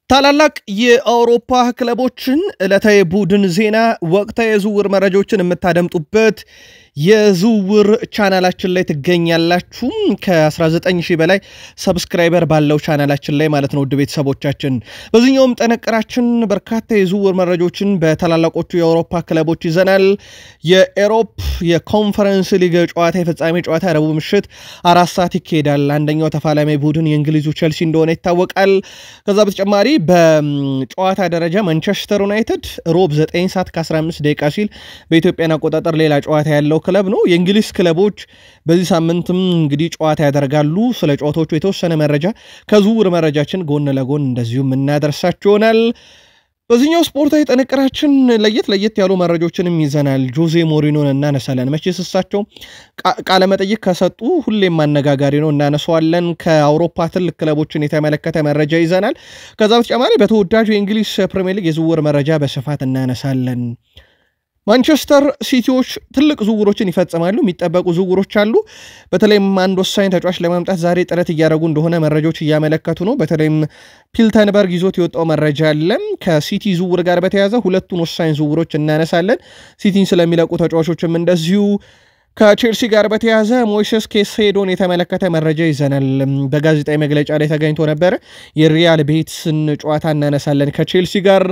ታላላቅ የአውሮፓ ክለቦችን ዕለታዊ ቡድን ዜና ወቅታዊ የዝውውር መረጃዎችን የምታደምጡበት የዝውውር ቻናላችን ላይ ትገኛላችሁ ከ19000 በላይ ሰብስክራይበር ባለው ቻናላችን ላይ ማለት ነው ውድ ቤተሰቦቻችን በዚህኛውም ጠነቀራችን በርካታ የዝውውር መረጃዎችን በታላላቆቹ የአውሮፓ ክለቦች ይዘናል የኤሮፕ የኮንፈረንስ ሊግ ጨዋታ የፍጻሜ ጨዋታ ረቡዕ ምሽት 4 ሰዓት ይካሄዳል አንደኛው ተፋላሚ ቡድን የእንግሊዙ ቼልሲ እንደሆነ ይታወቃል ከዛ በተጨማሪ በጨዋታ ደረጃ ማንቸስተር ዩናይትድ ሮብ 9 ሰዓት ከ15 ደቂቃ ሲል በኢትዮጵያ አቆጣጠር ሌላ ጨዋታ ያለው ክለብ ነው የእንግሊዝ ክለቦች በዚህ ሳምንትም እንግዲህ ጨዋታ ያደርጋሉ ስለ ጨዋታዎቹ የተወሰነ መረጃ ከዝውውር መረጃችን ጎን ለጎን እንደዚሁም እናደርሳችኋል በዚህኛው ስፖርታዊ ጥንቅራችን ለየት ያሉ መረጃዎችንም ይዘናል ጆዜ ሞሪኖን እናነሳለን መቼስ እሳቸው ቃለ መጠይቅ ከሰጡ ሁሌም አነጋጋሪ ነው እናነሳዋለን ከአውሮፓ ትልቅ ክለቦችን የተመለከተ መረጃ ይዘናል ከዛ በተጨማሪ በተወዳጁ የእንግሊዝ ፕሪሚየር ሊግ የዝውውር መረጃ በስፋት እናነሳለን ማንቸስተር ሲቲዎች ትልቅ ዝውውሮችን ይፈጽማሉ የሚጠበቁ ዝውውሮች አሉ በተለይም አንድ ወሳኝ ተጫዋች ለማምጣት ዛሬ ጥረት እያደረጉ እንደሆነ መረጃዎች እያመለከቱ ነው በተለይም ፒልተንበርግ ይዞት የወጣው መረጃ አለ ከሲቲ ዝውውር ጋር በተያያዘ ሁለቱን ወሳኝ ዝውውሮች እናነሳለን ሲቲን ስለሚለቁ ተጫዋቾችም እንደዚሁ ከቼልሲ ጋር በተያያዘ ሞይሴስ ኬሴዶን የተመለከተ መረጃ ይዘናል በጋዜጣዊ መግለጫ ላይ ተገኝቶ ነበር የሪያል ቤቲስን ጨዋታ እናነሳለን ከቼልሲ ጋር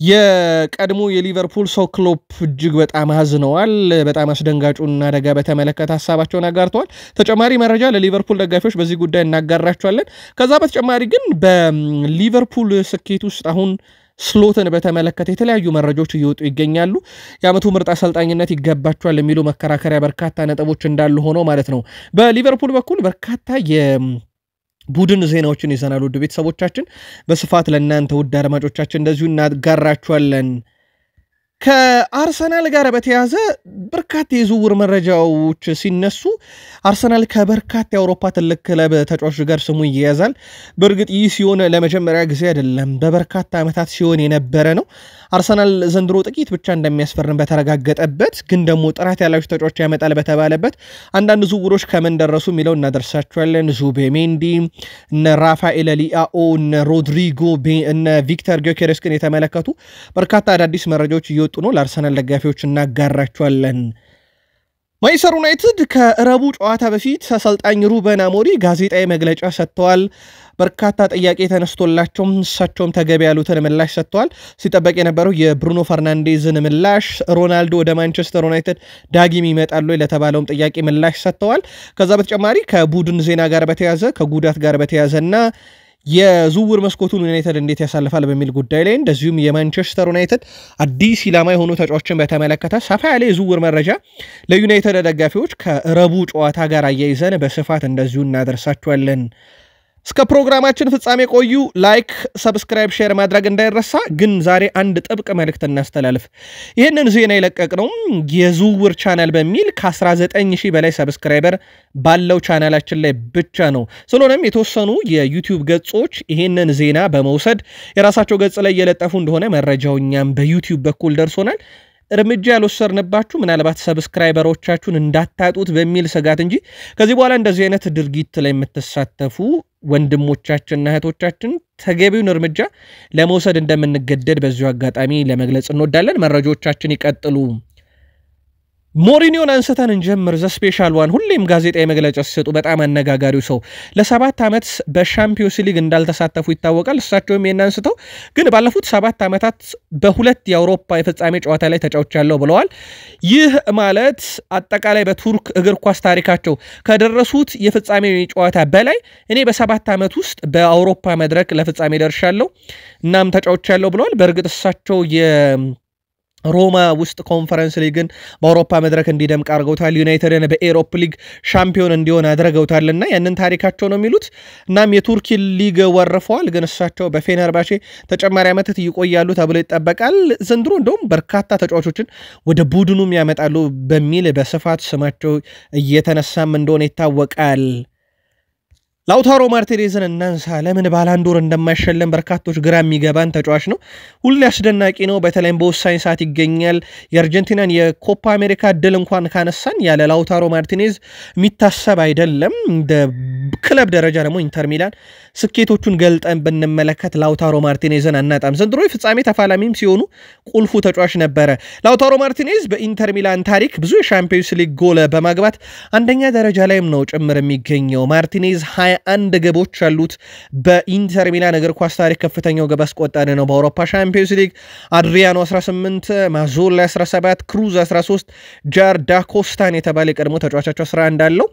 የቀድሞ የሊቨርፑል ሰው ክሎፕ እጅግ በጣም አዝነዋል በጣም አስደንጋጩን አደጋ በተመለከተ ሐሳባቸውን አጋርተዋል ተጨማሪ መረጃ ለሊቨርፑል ደጋፊዎች በዚህ ጉዳይ እናጋራቸዋለን ከዛ በተጨማሪ ግን በሊቨርፑል ስኬት ውስጥ አሁን ስሎትን በተመለከተ የተለያዩ መረጃዎች እየወጡ ይገኛሉ የአመቱ ምርጥ አሰልጣኝነት ይገባቸዋል የሚሉ መከራከሪያ በርካታ ነጥቦች እንዳሉ ሆኖ ማለት ነው በሊቨርፑል በኩል በርካታ ቡድን ዜናዎችን ይዘናል ውድ ቤተሰቦቻችን በስፋት ለእናንተ ውድ አድማጮቻችን እንደዚሁ እናጋራችኋለን ከአርሰናል ጋር በተያያዘ በርካታ የዝውውር መረጃዎች ሲነሱ አርሰናል ከበርካታ የአውሮፓ ትልቅ ክለብ ተጫዋቾች ጋር ስሙ ይያዛል በእርግጥ ይህ ሲሆን ለመጀመሪያ ጊዜ አይደለም በበርካታ ዓመታት ሲሆን የነበረ ነው አርሰናል ዘንድሮ ጥቂት ብቻ እንደሚያስፈርም በተረጋገጠበት ግን ደግሞ ጥራት ያላቸው ተጫዋቾች ያመጣል በተባለበት አንዳንድ ዝውውሮች ከመን ደረሱ የሚለው እናደርሳቸዋለን ዙቤሜንዲ እነ ራፋኤል ሊአኦ እነ ሮድሪጎ እነ ቪክተር ጊዮኬሬስን የተመለከቱ በርካታ አዳዲስ መረጃዎች እየወጡ ነው ለአርሰናል ደጋፊዎች እናጋራቸዋለን ማንቸስተር ዩናይትድ ከረቡ ጨዋታ በፊት አሰልጣኝ ሩበን አሞሪም ጋዜጣዊ መግለጫ ሰጥተዋል በርካታ ጥያቄ ተነስቶላቸው እሳቸውም ተገቢ ያሉትን ምላሽ ሰጥተዋል ሲጠበቅ የነበረው የብሩኖ ፈርናንዴዝን ምላሽ ሮናልዶ ወደ ማንቸስተር ዩናይትድ ዳግም ይመጣሉ ለተባለውም ጥያቄ ምላሽ ሰጥተዋል ከዛ በተጨማሪ ከቡድን ዜና ጋር በተያያዘ ከጉዳት ጋር በተያያዘና የዝውውር መስኮቱን ዩናይትድ እንዴት ያሳልፋል በሚል ጉዳይ ላይ እንደዚሁም የማንቸስተር ዩናይትድ አዲስ ኢላማ የሆኑ ተጫዋቾችን በተመለከተ ሰፋ ያለ የዝውውር መረጃ ለዩናይትድ ደጋፊዎች ከረቡ ጨዋታ ጋር አያይዘን በስፋት እንደዚሁ እናደርሳቸዋለን እስከ ፕሮግራማችን ፍጻሜ ቆዩ ላይክ ሰብስክራይብ ሼር ማድረግ እንዳይረሳ ግን ዛሬ አንድ ጥብቅ መልእክት እናስተላልፍ ይሄንን ዜና ይለቀቅነው የዝውውር ቻናል በሚል ከ19000 በላይ ሰብስክራይበር ባለው ቻናላችን ላይ ብቻ ነው ስለሆነም የተወሰኑ የዩቲዩብ ገጾች ይሄንን ዜና በመውሰድ የራሳቸው ገጽ ላይ እየለጠፉ እንደሆነ መረጃውኛም በዩቲዩብ በኩል ደርሶናል እርምጃ ያልወሰድንባችሁ ምናልባት ሰብስክራይበሮቻችሁን እንዳታጡት በሚል ስጋት እንጂ ከዚህ በኋላ እንደዚህ አይነት ድርጊት ላይ የምትሳተፉ ወንድሞቻችንና እህቶቻችን ተገቢውን እርምጃ ለመውሰድ እንደምንገደድ በዚሁ አጋጣሚ ለመግለጽ እንወዳለን መረጃዎቻችን ይቀጥሉ ሞሪኒዮን አንስተን እንጀምር ዘ ስፔሻል ዋን ሁሌም ጋዜጣዊ መግለጫ ሲሰጡ በጣም አነጋጋሪው ሰው ለ7 ዓመት በሻምፒዮንስ ሊግ እንዳልተሳተፉ ይታወቃል እሳቸውም የናንስተው ግን ባለፉት 7 ዓመታት በሁለት የአውሮፓ የፍጻሜ ጨዋታ ላይ ተጫውቻለሁ ብለዋል ይህ ማለት አጠቃላይ በቱርክ እግር ኳስ ታሪካቸው ከደረሱት የፍጻሜ ጨዋታ በላይ እኔ በ7 ዓመት ውስጥ በአውሮፓ መድረክ ለፍጻሜ ደርሻለሁ እናም ተጫውቻለሁ ብለዋል በእርግጥ እሳቸው ሮማ ውስጥ ኮንፈረንስ ሊግን በአውሮፓ መድረክ እንዲደምቅ አድርገውታል ዩናይትድን በኤሮፕ ሊግ ሻምፒዮን እንዲሆን አድርገውታልና ያንን ታሪካቸው ነው የሚሉት እናም የቱርክ ሊግ ወርፈዋል ግን እሳቸው በፌነርባቼ ተጨማሪ ዓመታት ይቆያሉ ተብሎ ይጠበቃል ዘንድሮ እንደውም በርካታ ተጫዋቾችን ወደ ቡድኑም ያመጣሉ በሚል በስፋት ስማቸው እየተነሳም እንደሆነ ይታወቃል ላውታሮ ማርቲኔዝን እናንሳ። ለምን ባላንዶር እንደማይሸለም በርካቶች ግራ የሚገባን ተጫዋች ነው። ሁሌ አስደናቂ ነው። በተለይም በወሳኝ ሰዓት ይገኛል። የአርጀንቲናን የኮፓ አሜሪካ ድል እንኳን ካነሳን ያለ ላውታሮ ማርቲኔዝ የሚታሰብ አይደለም። እንደ ክለብ ደረጃ ደግሞ ኢንተር ሚላን ስኬቶቹን ገልጠን ብንመለከት ላውታሮ ማርቲኔዝን አናጣም። ዘንድሮ የፍጻሜ ተፋላሚም ሲሆኑ ቁልፉ ተጫዋች ነበረ። ላውታሮ ማርቲኔዝ በኢንተር ሚላን ታሪክ ብዙ የሻምፒዮንስ ሊግ ጎል በማግባት አንደኛ ደረጃ ላይም ነው ጭምር የሚገኘው። ማርቲኔዝ 21 ግቦች አሉት። በኢንተር ሚላን እግር ኳስ ታሪክ ከፍተኛው ግብ አስቆጣሪ ነው። በአውሮፓ ሻምፒዮንስ ሊግ አድሪያኖ 18፣ ማዞላ 17፣ ክሩዝ 13፣ ጃርዳ ኮስታን የተባለ የቀድሞ ተጫዋቻቸው 11 አለው።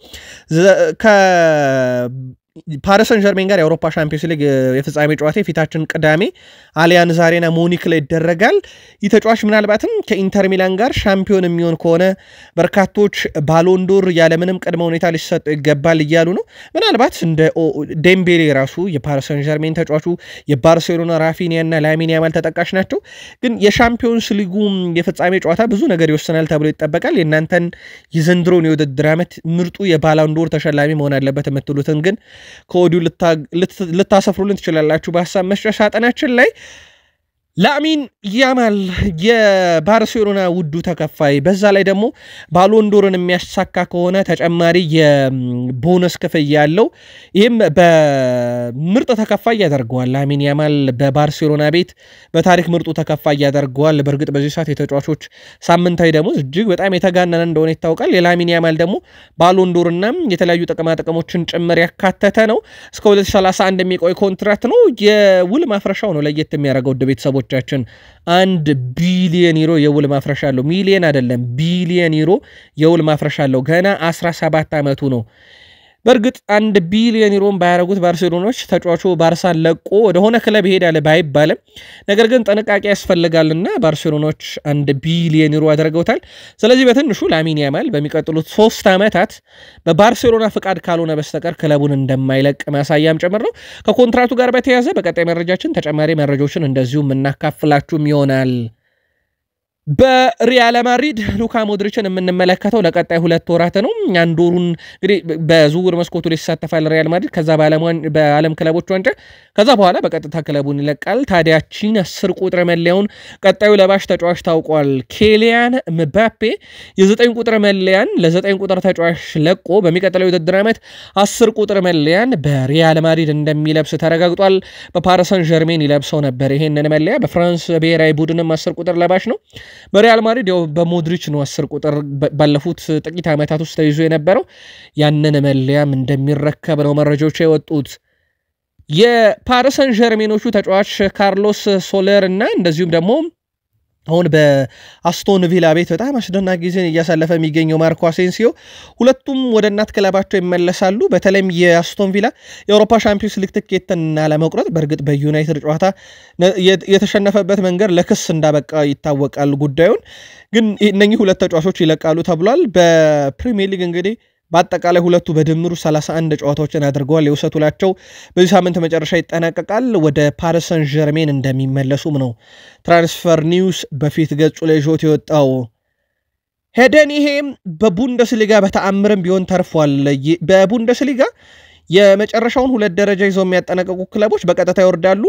ፓሪስ ሰን ዠርሜን ጋር የአውሮፓ ሻምፒዮንስ ሊግ የፍጻሜ ጨዋታ የፊታችን ቅዳሜ አሊያንዝ አሬና ሙኒክ ላይ ይደረጋል። ይህ ተጫዋች ምናልባትም ከኢንተር ሚላን ጋር ሻምፒዮን የሚሆን ከሆነ በርካቶች ባሎንዶር ያለምንም ቅድመ ሁኔታ ሊሰጠው ይገባል እያሉ ነው። ምናልባት እንደ ዴምቤሌ ራሱ የፓሪስ ሰን ዠርሜን ተጫዋቹ የባርሴሎና ራፊኒያ እና ላሚን ያማል ተጠቃሽ ናቸው። ግን የሻምፒዮንስ ሊጉ የፍጻሜ ጨዋታ ብዙ ነገር ይወስናል ተብሎ ይጠበቃል። የእናንተን የዘንድሮን የውድድር ዓመት ምርጡ የባሎንዶር ተሸላሚ መሆን አለበት የምትሉትን ግን ከወዲሁ ልታሰፍሩልን ትችላላችሁ በሐሳብ መስጫ ሳጥናችን ላይ። ላሚን ያማል የባርሴሎና ውዱ ተከፋይ፣ በዛ ላይ ደግሞ ባሎንዶርን የሚያሳካ ከሆነ ተጨማሪ የቦነስ ክፍያ ያለው፣ ይህም በምርጥ ተከፋይ ያደርገዋል። ላሚን ያማል በባርሴሎና ቤት በታሪክ ምርጡ ተከፋይ ያደርገዋል። በእርግጥ በዚህ ሰዓት የተጫዋቾች ሳምንታዊ ደግሞ እጅግ በጣም የተጋነነ እንደሆነ ይታወቃል። የላሚን ያማል ደግሞ ባሎንዶርና የተለያዩ ጥቅማጥቅሞችን ጭምር ያካተተ ነው። እስከ 2031 የሚቆይ ኮንትራክት ነው። የውል ማፍረሻው ነው ለየት የሚያደርገው ውድ ቤተሰቦች ቻችን 1 ቢሊዮን ዩሮ የውል ማፍረሻ አለው። ሚሊዮን አይደለም ቢሊዮን ዩሮ የውል ማፍረሻ አለው። ገና 17 ዓመቱ ነው። በእርግጥ 1 ቢሊዮን ዩሮን ባያረጉት ባርሴሎናዎች ተጫዋቹ ባርሳን ለቆ ወደሆነ ክለብ ይሄዳል ባይባልም፣ ነገር ግን ጥንቃቄ ያስፈልጋልና ባርሴሎናዎች 1 ቢሊዮን ዩሮ አድርገውታል። ስለዚህ በትንሹ ላሚን ያማል በሚቀጥሉት 3 ዓመታት በባርሴሎና ፍቃድ ካልሆነ በስተቀር ክለቡን እንደማይለቅ ማሳያም ጭምር ነው። ከኮንትራቱ ጋር በተያያዘ በቀጣይ መረጃችን ተጨማሪ መረጃዎችን እንደዚሁ የምናካፍላችሁም ይሆናል። በሪያል ማድሪድ ሉካ ሞድሪችን የምንመለከተው ለቀጣይ 2 ወራት ነው። አንድ ወሩን እንግዲህ በዝውውር መስኮቱ ላይ ይሳተፋል ሪያል ማድሪድ፣ ከዛ በዓለም ክለቦች ዋንጫ፣ ከዛ በኋላ በቀጥታ ክለቡን ይለቃል። ታዲያችን 10 ቁጥር መለያውን ቀጣዩ ለባሽ ተጫዋች ታውቋል። ኬሊያን ምባፔ የ9 ቁጥር መለያን ለ9 ቁጥር ተጫዋች ለቆ በሚቀጥለው የውድድር ዓመት 10 ቁጥር መለያን በሪያል ማድሪድ እንደሚለብስ ተረጋግጧል። በፓሪስ ሰን ዠርሜን ይለብሰው ነበር ይሄንን መለያ። በፍራንስ ብሔራዊ ቡድንም 10 ቁጥር ለባሽ ነው። በሪያል ማድሪድ ያው በሞድሪች ነው 10 ቁጥር ባለፉት ጥቂት ዓመታት ውስጥ ተይዞ የነበረው። ያንን መለያም እንደሚረከብ ነው መረጃዎች የወጡት። የፓሪስ ሰን ዠርሜኖቹ ተጫዋች ካርሎስ ሶለር እና እንደዚሁም ደግሞ አሁን በአስቶን ቪላ ቤት በጣም አስደናቂ ጊዜን እያሳለፈ የሚገኘው ማርኮ አሴንሲዮ ሁለቱም ወደ እናት ክለባቸው ይመለሳሉ። በተለይም የአስቶን ቪላ የአውሮፓ ሻምፒዮንስ ሊግ ትኬትን ለመቁረጥ በእርግጥ በዩናይትድ ጨዋታ የተሸነፈበት መንገድ ለክስ እንዳበቃ ይታወቃል። ጉዳዩን ግን እነኚህ ሁለት ተጫዋቾች ይለቃሉ ተብሏል። በፕሪሚየር ሊግ እንግዲህ በአጠቃላይ ሁለቱ በድምሩ 31 ጨዋታዎችን አድርገዋል። የውሰት ውላቸው በዚህ ሳምንት መጨረሻ ይጠናቀቃል። ወደ ፓሪስ ሰን ዠርሜን እንደሚመለሱም ነው ትራንስፈር ኒውስ በፊት ገጹ ላይ ጆት የወጣው። ሄደን ይሄም በቡንደስሊጋ በተአምርም ቢሆን ተርፏል። በቡንደስሊጋ የመጨረሻውን 2 ደረጃ ይዘው የሚያጠናቀቁ ክለቦች በቀጥታ ይወርዳሉ።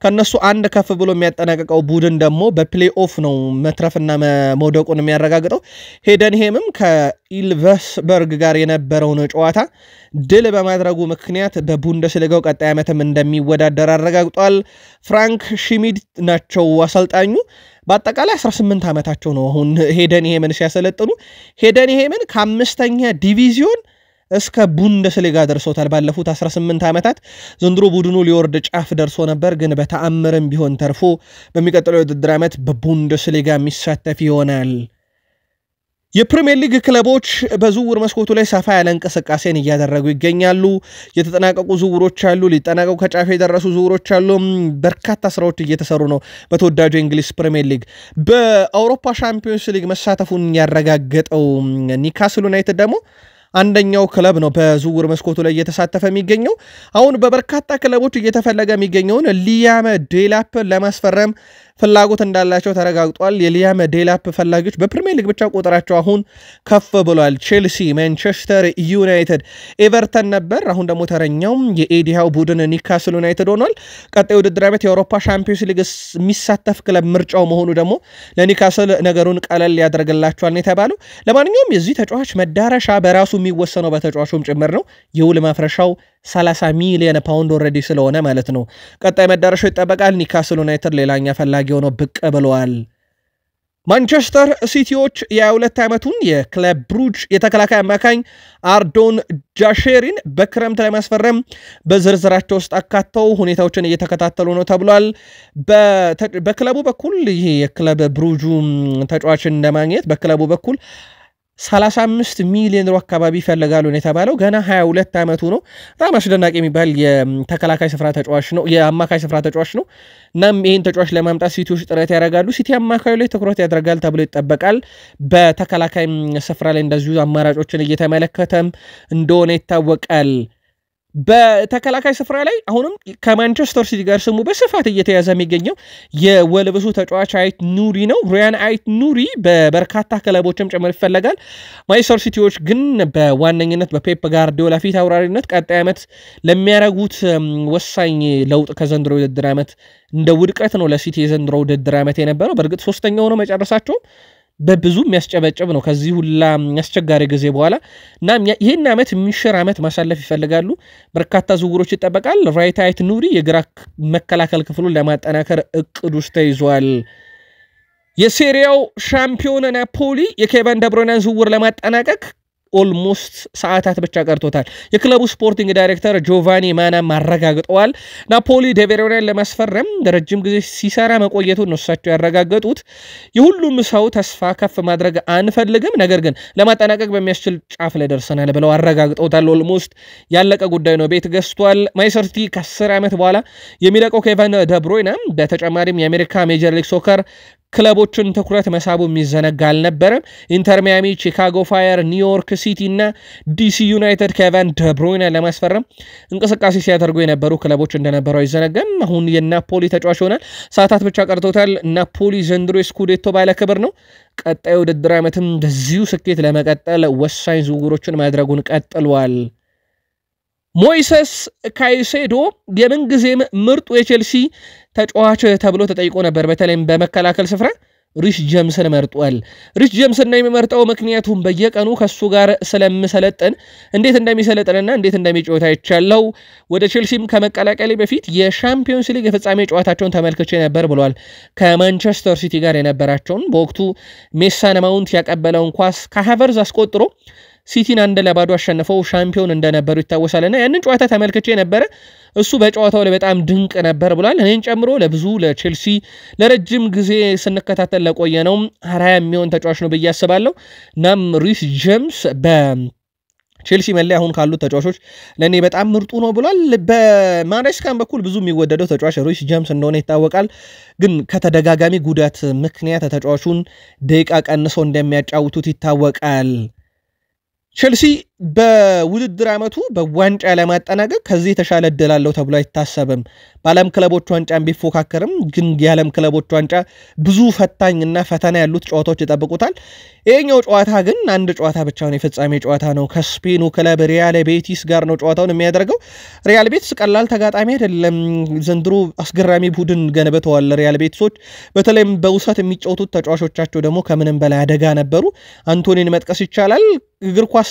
ከነሱ አንድ ከፍ ብሎ የሚያጠናቀቀው ቡድን ደግሞ በፕሌይኦፍ ነው መትረፍና መውደቁን የሚያረጋግጠው። ሄደንሄምም ከኢልቨስበርግ ጋር የነበረውን ጨዋታ ድል በማድረጉ ምክንያት በቡንደስሊጋው ቀጣይ ዓመትም እንደሚወዳደር አረጋግጧል። ፍራንክ ሽሚድ ናቸው አሰልጣኙ። በአጠቃላይ 18 ዓመታቸው ነው አሁን ሄደንሄምን ሲያሰለጥኑ። ሄደንሄምን ከ5ኛ ዲቪዚዮን እስከ ቡንደስሊጋ ደርሶታል ባለፉት 18 ዓመታት። ዘንድሮ ቡድኑ ሊወርድ ጫፍ ደርሶ ነበር፣ ግን በተአምርም ቢሆን ተርፎ በሚቀጥለው የውድድር ዓመት በቡንደስሊጋ የሚሳተፍ ይሆናል። የፕሪሚየር ሊግ ክለቦች በዝውውር መስኮቱ ላይ ሰፋ ያለ እንቅስቃሴን እያደረጉ ይገኛሉ። የተጠናቀቁ ዝውውሮች አሉ፣ ሊጠናቀቁ ከጫፍ የደረሱ ዝውውሮች አሉ። በርካታ ስራዎች እየተሰሩ ነው። በተወዳጁ የእንግሊዝ ፕሪሚየር ሊግ በአውሮፓ ሻምፒዮንስ ሊግ መሳተፉን ያረጋገጠው ኒውካስል ዩናይትድ ደግሞ አንደኛው ክለብ ነው በዝውውር መስኮቱ ላይ እየተሳተፈ የሚገኘው። አሁን በበርካታ ክለቦች እየተፈለገ የሚገኘውን ሊያም ዴላፕ ለማስፈረም ፍላጎት እንዳላቸው ተረጋግጧል። የሊያም ዴላፕ ፈላጊዎች በፕሪሚየር ሊግ ብቻ ቁጥራቸው አሁን ከፍ ብሏል። ቼልሲ፣ ማንቸስተር ዩናይትድ፣ ኤቨርተን ነበር። አሁን ደግሞ ተረኛው የኤዲሃው ቡድን ኒውካስል ዩናይትድ ሆኗል። ቀጣይ ውድድር ዓመት የአውሮፓ ሻምፒዮንስ ሊግ የሚሳተፍ ክለብ ምርጫው መሆኑ ደግሞ ለኒውካስል ነገሩን ቀለል ያደርግላቸዋል ነው የተባለው። ለማንኛውም የዚህ ተጫዋች መዳረሻ በራሱ የሚወሰነው በተጫዋቹም ጭምር ነው። የውል ማፍረሻው 30 ሚሊዮን ፓውንድ ኦልሬዲ ስለሆነ ማለት ነው። ቀጣይ መዳረሻው ይጠበቃል። ኒውካስል ዩናይትድ ሌላኛ ፈላጊ ሆኖ ብቅ ብለዋል። ማንቸስተር ሲቲዎች የ22 ዓመቱን የክለብ ብሩጅ የተከላካይ አማካኝ አርዶን ጃሼሪን በክረምት ላይ ማስፈረም በዝርዝራቸው ውስጥ አካተው ሁኔታዎችን እየተከታተሉ ነው ተብሏል። በክለቡ በኩል ይሄ የክለብ ብሩጁ ተጫዋችን እንደማግኘት በክለቡ በኩል 35 ሚሊዮን ዩሮ አካባቢ ይፈልጋሉ ነው የተባለው። ገና 22 ዓመቱ ነው። በጣም አስደናቂ የሚባል የተከላካይ ስፍራ ተጫዋች ነው፣ የአማካይ ስፍራ ተጫዋች ነው። እናም ይህን ተጫዋች ለማምጣት ሲቲዎች ጥረት ያደርጋሉ። ሲቲ አማካዩ ላይ ትኩረት ያደርጋል ተብሎ ይጠበቃል። በተከላካይ ስፍራ ላይ እንደዚሁ አማራጮችን እየተመለከተም እንደሆነ ይታወቃል። በተከላካይ ስፍራ ላይ አሁንም ከማንቸስተር ሲቲ ጋር ስሙ በስፋት እየተያዘ የሚገኘው የወልብሱ ተጫዋች አይት ኑሪ ነው። ሪያን አይት ኑሪ በበርካታ ክለቦችም ጭምር ይፈለጋል። ማንቸስተር ሲቲዎች ግን በዋነኝነት በፔፕ ጋርዲዮላ ፊት አውራሪነት ቀጣይ ዓመት ለሚያደርጉት ወሳኝ ለውጥ ከዘንድሮ ውድድር ዓመት እንደ ውድቀት ነው ለሲቲ የዘንድሮ ውድድር ዓመት የነበረው። በእርግጥ ሶስተኛው ነው መጨረሳቸው በብዙ የሚያስጨበጭብ ነው ከዚህ ሁላ አስቸጋሪ ጊዜ በኋላ እና ይህን ዓመት የሚሽር ዓመት ማሳለፍ ይፈልጋሉ። በርካታ ዝውውሮች ይጠበቃል። ራይት አይት ኑሪ የግራ መከላከል ክፍሉን ለማጠናከር እቅድ ውስጥ ተይዟል። የሴሪያው ሻምፒዮን ናፖሊ የኬቨን ደብሮይናን ዝውውር ለማጠናቀቅ ኦልሞስት ሰዓታት ብቻ ቀርቶታል። የክለቡ ስፖርቲንግ ዳይሬክተር ጆቫኒ ማናም አረጋግጠዋል። ናፖሊ ደብሮይናን ለማስፈረም ለረጅም ጊዜ ሲሰራ መቆየቱን ነው እሳቸው ያረጋገጡት። የሁሉም ሰው ተስፋ ከፍ ማድረግ አንፈልግም፣ ነገር ግን ለማጠናቀቅ በሚያስችል ጫፍ ላይ ደርሰናል ብለው አረጋግጠውታል። ኦልሞስት ያለቀ ጉዳይ ነው። ቤት ገዝቷል። ማንቸስተር ሲቲ ከ10 ዓመት በኋላ የሚለቀው ኬቨን ደብሮይና በተጨማሪም የአሜሪካ ሜጀር ሊግ ሶከር ክለቦችን ትኩረት መሳቡ የሚዘነጋ አልነበረም። ኢንተር ሚያሚ፣ ቺካጎ ፋየር፣ ኒውዮርክ ሲቲ እና ዲሲ ዩናይትድ ኬቨን ደብሮይና ለማስፈረም እንቅስቃሴ ሲያደርጉ የነበሩ ክለቦች እንደነበሩ አይዘነጋም። አሁን የናፖሊ ተጫዋች ይሆናል። ሰዓታት ብቻ ቀርቶታል። ናፖሊ ዘንድሮ የስኩዴቶ ባለ ክብር ነው። ቀጣዩ ውድድር ዓመትም በዚሁ ስኬት ለመቀጠል ወሳኝ ዝውውሮችን ማድረጉን ቀጥሏል። ሞይሰስ ካይሴዶ የምንጊዜም ምርጡ የቼልሲ ተጫዋች ተብሎ ተጠይቆ ነበር። በተለይም በመከላከል ስፍራ ሪሽ ጀምስን መርጧል። ሪሽ ጀምስን ነው የሚመርጠው ምክንያቱም በየቀኑ ከሱ ጋር ስለምሰለጥን እንዴት እንደሚሰለጥንና እንዴት እንደሚጫወት አይቻለው። ወደ ቼልሲም ከመቀላቀሌ በፊት የሻምፒዮንስ ሊግ የፍጻሜ ጨዋታቸውን ተመልክቼ ነበር ብሏል። ከማንቸስተር ሲቲ ጋር የነበራቸውን በወቅቱ ሜሰን ማውንት ያቀበለውን ኳስ ከሃቨርዝ አስቆጥሮ ሲቲን 1-0 አሸንፈው ሻምፒዮን እንደነበሩ ይታወሳልና ያንን ጨዋታ ተመልክቼ ነበረ። እሱ በጨዋታው ላይ በጣም ድንቅ ነበር ብሏል። እኔን ጨምሮ ለብዙ ለቼልሲ ለረጅም ጊዜ ስንከታተል ለቆየ ነው አራያ የሚሆን ተጫዋች ነው ብዬ አስባለሁ። ናም ሪስ ጄምስ በቼልሲ መለያ አሁን ካሉት ተጫዋቾች ለኔ በጣም ምርጡ ነው ብሏል። በማሬስካን በኩል ብዙ የሚወደደው ተጫዋች ሪስ ጄምስ እንደሆነ ይታወቃል። ግን ከተደጋጋሚ ጉዳት ምክንያት ተጫዋቹን ደቂቃ ቀንሰው እንደሚያጫውቱት ይታወቃል። ቼልሲ በውድድር ዓመቱ በዋንጫ ለማጠናቀቅ ከዚህ የተሻለ እድል አለው ተብሎ አይታሰብም። በዓለም ክለቦች ዋንጫን ቢፎካከርም ግን የዓለም ክለቦች ዋንጫ ብዙ ፈታኝና ፈተና ያሉት ጨዋታዎች ይጠብቁታል። ይሄኛው ጨዋታ ግን አንድ ጨዋታ ብቻ ነው፣ የፍጻሜ ጨዋታ ነው። ከስፔኑ ክለብ ሪያል ቤቲስ ጋር ነው ጨዋታውን የሚያደርገው። ሪያል ቤቲስ ቀላል ተጋጣሚ አይደለም። ዘንድሮ አስገራሚ ቡድን ገንብተዋል ሪያል ቤቲሶች። በተለይም በውሰት የሚጫወቱት ተጫዋቾቻቸው ደግሞ ከምንም በላይ አደጋ ነበሩ። አንቶኒን መጥቀስ ይቻላል። እግር ኳስ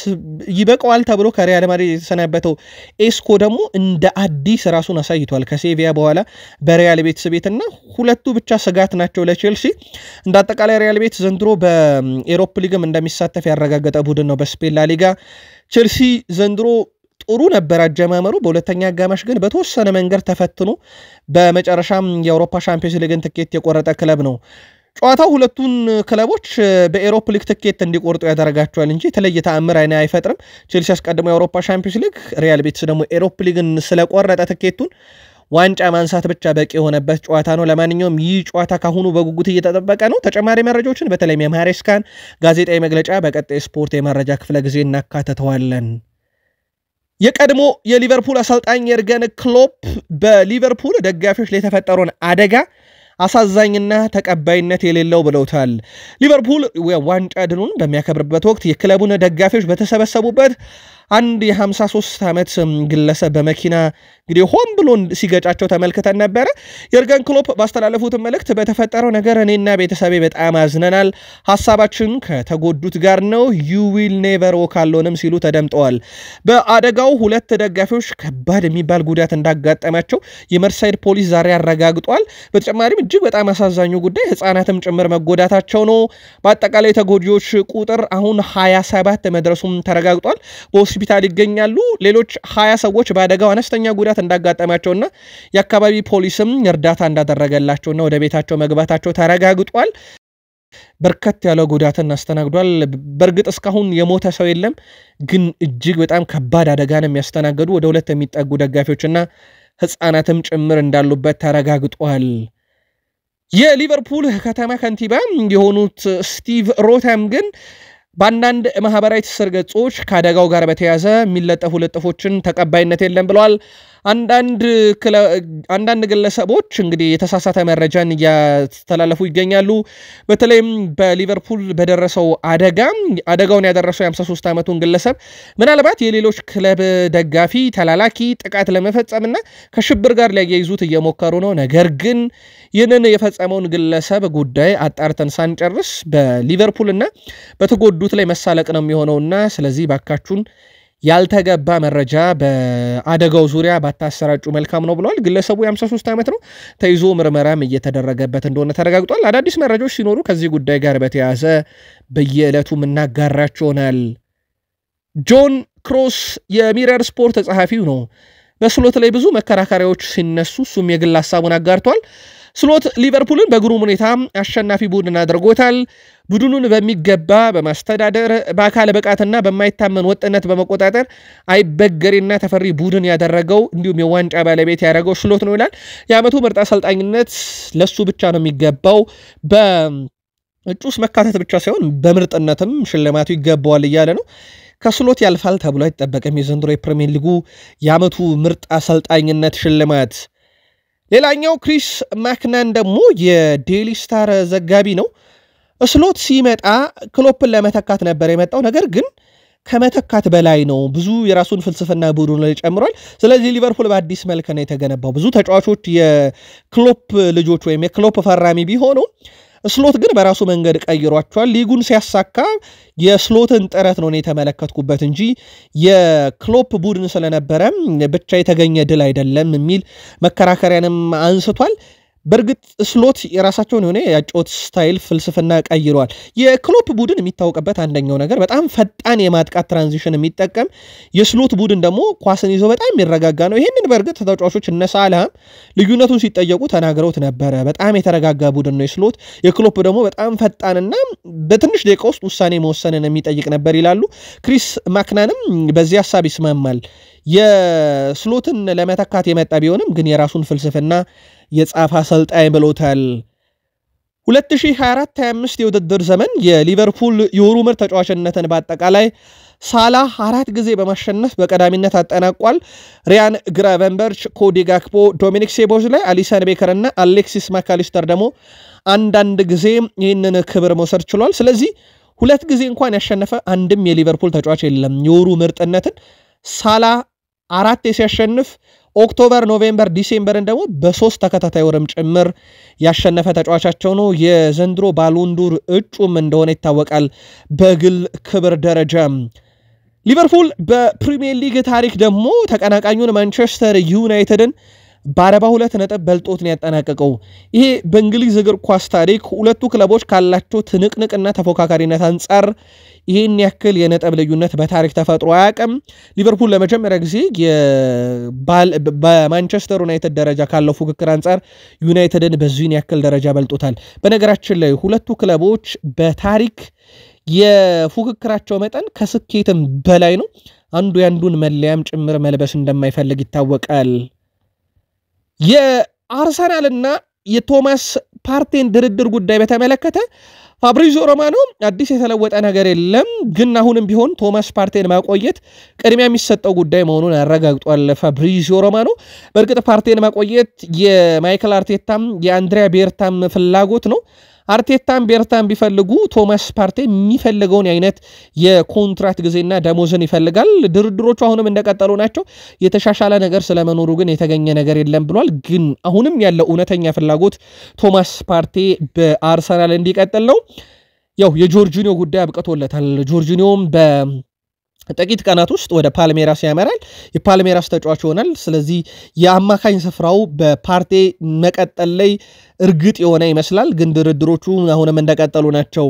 ይበቀዋል ተብሎ ከሪያል ማድሪድ የተሰናበተው ኤስኮ ደግሞ እንደ አዲስ ራሱን አሳይቷል ከሴቪያ በኋላ በሪያል ቤቲስ ቤትና ሁለቱ ብቻ ስጋት ናቸው ለቼልሲ። እንደ አጠቃላይ ሪያል ቤቲስ ዘንድሮ በኤሮፕ ሊግም እንደሚሳተፍ ያረጋገጠ ቡድን ነው። በስፔን ላሊጋ ቼልሲ ዘንድሮ ጥሩ ነበር አጀማመሩ። በሁለተኛ አጋማሽ ግን በተወሰነ መንገድ ተፈትኖ በመጨረሻም የአውሮፓ ሻምፒዮንስ ሊግን ትኬት የቆረጠ ክለብ ነው። ጨዋታው ሁለቱን ክለቦች በኤሮፕ ሊግ ትኬት እንዲቆርጡ ያደረጋቸዋል እንጂ የተለየ ተአምር አይፈጥርም። ቼልሲ አስቀድሞ የአውሮፓ ሻምፒዮንስ ሊግ፣ ሪያል ቤቲስ ደግሞ ኤሮፕ ሊግን ስለቆረጠ ትኬቱን ዋንጫ ማንሳት ብቻ በቂ የሆነበት ጨዋታ ነው። ለማንኛውም ይህ ጨዋታ ካሁኑ በጉጉት እየተጠበቀ ነው። ተጨማሪ መረጃዎችን በተለይም የማሬስካን ጋዜጣዊ መግለጫ በቀጣይ ስፖርት የመረጃ ክፍለ ጊዜ እናካተተዋለን። የቀድሞ የሊቨርፑል አሰልጣኝ የርገን ክሎፕ በሊቨርፑል ደጋፊዎች ላይ የተፈጠረውን አደጋ አሳዛኝና ተቀባይነት የሌለው ብለውታል። ሊቨርፑል ዋንጫ ድሉን በሚያከብርበት ወቅት የክለቡን ደጋፊዎች በተሰበሰቡበት አንድ የ53 ዓመት ግለሰብ በመኪና እንግዲህ ሆን ብሎ ሲገጫቸው ተመልክተን ነበረ። የርገን ክሎፕ ባስተላለፉት መልእክት በተፈጠረው ነገር እኔና ቤተሰቤ በጣም አዝነናል፣ ሐሳባችን ከተጎዱት ጋር ነው፣ you will never walk alone ሲሉ ተደምጠዋል። በአደጋው 2 ደጋፊዎች ከባድ የሚባል ጉዳት እንዳጋጠማቸው የመርሳይድ ፖሊስ ዛሬ አረጋግጧል። በተጨማሪም እጅግ በጣም አሳዛኙ ጉዳይ ህፃናትም ጭምር መጎዳታቸው ነው። በአጠቃላይ ተጎጂዎች ቁጥር አሁን 27 መድረሱም ተረጋግጧል። በሆስፒታል ይገኛሉ። ሌሎች 20 ሰዎች በአደጋው አነስተኛ ጉዳት እንዳጋጠማቸውና የአካባቢ ፖሊስም እርዳታ እንዳደረገላቸውና ወደ ቤታቸው መግባታቸው ተረጋግጧል። በርከት ያለ ጉዳትን አስተናግዷል። በእርግጥ እስካሁን የሞተ ሰው የለም፣ ግን እጅግ በጣም ከባድ አደጋን የሚያስተናግዱ ወደ 2 የሚጠጉ ደጋፊዎችና ህፃናትም ጭምር እንዳሉበት ተረጋግጧል። የሊቨርፑል ከተማ ከንቲባ የሆኑት ስቲቭ ሮተም ግን በአንዳንድ ማህበራዊ ትስስር ገጾች ከአደጋው ጋር በተያያዘ የሚለጠፉ ልጥፎችን ተቀባይነት የለም ብለዋል። አንዳንድ ግለሰቦች እንግዲህ የተሳሳተ መረጃን እያስተላለፉ ይገኛሉ። በተለይም በሊቨርፑል በደረሰው አደጋውን ያደረሰው የ53 ዓመቱን ግለሰብ ምናልባት የሌሎች ክለብ ደጋፊ ተላላኪ ጥቃት ለመፈጸምና ከሽብር ጋር ሊያያይዙት እየሞከሩ ነው። ነገር ግን ይህንን የፈጸመውን ግለሰብ ጉዳይ አጣርተን ሳንጨርስ በሊቨርፑልና በተጎዱት ላይ መሳለቅ ነው የሚሆነውና ስለዚህ ባካችሁን ያልተገባ መረጃ በአደጋው ዙሪያ ባታሰራጩ መልካም ነው ብለዋል። ግለሰቡ የ53 ዓመት ነው። ተይዞ ምርመራም እየተደረገበት እንደሆነ ተረጋግጧል። አዳዲስ መረጃዎች ሲኖሩ ከዚህ ጉዳይ ጋር በተያያዘ በየዕለቱ እናጋራችኋለን። ጆን ክሮስ የሚረር ስፖርት ጸሐፊው ነው። በስሎት ላይ ብዙ መከራከሪያዎች ሲነሱ እሱም የግል ሐሳቡን አጋርቷል። ስሎት ሊቨርፑልን በግሩም ሁኔታ አሸናፊ ቡድን አድርጎታል። ቡድኑን በሚገባ በማስተዳደር በአካል ብቃትና በማይታመን ወጥነት በመቆጣጠር አይበገሬና ተፈሪ ቡድን ያደረገው እንዲሁም የዋንጫ ባለቤት ያደረገው ስሎት ነው ይላል። የዓመቱ ምርጥ አሰልጣኝነት ለሱ ብቻ ነው የሚገባው። በእጩስ መካተት ብቻ ሳይሆን በምርጥነትም ሽልማቱ ይገባዋል እያለ ነው። ከስሎት ያልፋል ተብሎ አይጠበቅም የዘንድሮ የፕሪሚየር ሊጉ የዓመቱ ምርጥ አሰልጣኝነት ሽልማት። ሌላኛው ክሪስ ማክናን ደግሞ የዴሊ ስታር ዘጋቢ ነው። ስሎት ሲመጣ ክሎፕን ለመተካት ነበር የመጣው፣ ነገር ግን ከመተካት በላይ ነው። ብዙ የራሱን ፍልስፍና ቡድኑ ላይ ጨምሯል። ስለዚህ ሊቨርፑል በአዲስ መልክ ነው የተገነባው። ብዙ ተጫዋቾች የክሎፕ ልጆች ወይም የክሎፕ ፈራሚ ቢሆኑ ስሎት ግን በራሱ መንገድ ቀይሯቸዋል። ሊጉን ሲያሳካ የስሎትን ጥረት ነው የተመለከትኩበት እንጂ የክሎፕ ቡድን ስለነበረ ብቻ የተገኘ ድል አይደለም የሚል መከራከሪያንም አንስቷል። በእርግጥ ስሎት የራሳቸውን የሆነ የአጨዋወት ስታይል ፍልስፍና ቀይሯል። የክሎፕ ቡድን የሚታወቅበት አንደኛው ነገር በጣም ፈጣን የማጥቃት ትራንዚሽን የሚጠቀም፣ የስሎት ቡድን ደግሞ ኳስን ይዞ በጣም የሚረጋጋ ነው። ይህንን በእርግጥ ተጫዋቾች እነሳልሃም ልዩነቱን ሲጠየቁ ተናግረውት ነበረ። በጣም የተረጋጋ ቡድን ነው የስሎት። የክሎፕ ደግሞ በጣም ፈጣንና በትንሽ ደቂቃ ውስጥ ውሳኔ መወሰንን የሚጠይቅ ነበር ይላሉ። ክሪስ ማክናንም በዚህ ሀሳብ ይስማማል። የስሎትን ለመተካት የመጣ ቢሆንም ግን የራሱን ፍልስፍና የጻፈ አሰልጣኝ ብሎታል። 2024-25 የውድድር ዘመን የሊቨርፑል የወሩ ምርጥ ተጫዋችነትን በአጠቃላይ ሳላህ 4 ጊዜ በማሸነፍ በቀዳሚነት አጠናቋል። ሪያን ግራቨንበርች፣ ኮዲ ጋክፖ፣ ዶሚኒክ ሶቦስላይ፣ አሊሰን ቤከር እና አሌክሲስ ማካሊስተር ደግሞ አንዳንድ ጊዜ ይህንን ክብር መውሰድ ችሏል። ስለዚህ 2 ጊዜ እንኳን ያሸነፈ አንድም የሊቨርፑል ተጫዋች የለም። የወሩ ምርጥነትን ሳላህ 4 ሲያሸንፍ ኦክቶበር፣ ኖቬምበር፣ ዲሴምበርን ደግሞ በ3 ተከታታይ ወርም ጭምር ያሸነፈ ተጫዋቻቸው ነው። የዘንድሮ ባሎንዶር እጩም እንደሆነ ይታወቃል። በግል ክብር ደረጃ ሊቨርፑል በፕሪሚየር ሊግ ታሪክ ደግሞ ተቀናቃኙን ማንቸስተር ዩናይትድን በ42 ነጥብ በልጦት ነው ያጠናቀቀው። ይሄ በእንግሊዝ እግር ኳስ ታሪክ ሁለቱ ክለቦች ካላቸው ትንቅንቅና ተፎካካሪነት አንጻር ይህን ያክል የነጥብ ልዩነት በታሪክ ተፈጥሮ አያውቅም። ሊቨርፑል ለመጀመሪያ ጊዜ በማንቸስተር ዩናይትድ ደረጃ ካለው ፉክክር አንጻር ዩናይትድን በዚህን ያክል ደረጃ በልጦታል። በነገራችን ላይ ሁለቱ ክለቦች በታሪክ የፉክክራቸው መጠን ከስኬትም በላይ ነው። አንዱ ያንዱን መለያም ጭምር መልበስ እንደማይፈልግ ይታወቃል። የአርሰናልና የቶማስ ፓርቴን ድርድር ጉዳይ በተመለከተ ፋብሪዚዮ ሮማኖ አዲስ የተለወጠ ነገር የለም ግን አሁንም ቢሆን ቶማስ ፓርቴን ማቆየት ቅድሚያ የሚሰጠው ጉዳይ መሆኑን ያረጋግጧል ፋብሪዚዮ ሮማኖ በእርግጥ ፓርቴን ማቆየት የማይክል አርቴታም የአንድሪያ ቤርታም ፍላጎት ነው አርቴታም ቤርታም ቢፈልጉ ቶማስ ፓርቴ የሚፈልገውን አይነት የኮንትራክት ጊዜና ደሞዝን ይፈልጋል ድርድሮቹ አሁንም እንደቀጠሉ ናቸው የተሻሻለ ነገር ስለመኖሩ ግን የተገኘ ነገር የለም ብሏል ግን አሁንም ያለው እውነተኛ ፍላጎት ቶማስ ፓርቴ በአርሰናል እንዲቀጥል ነው ያው የጆርጂኒዮ ጉዳይ አብቅቶለታል ጆርጂኒዮም ጥቂት ቀናት ውስጥ ወደ ፓልሜራስ ያመራል የፓልሜራስ ተጫዋች ይሆናል ስለዚህ የአማካኝ ስፍራው በፓርቴ መቀጠል ላይ እርግጥ የሆነ ይመስላል ግን ድርድሮቹ አሁንም እንደቀጠሉ ናቸው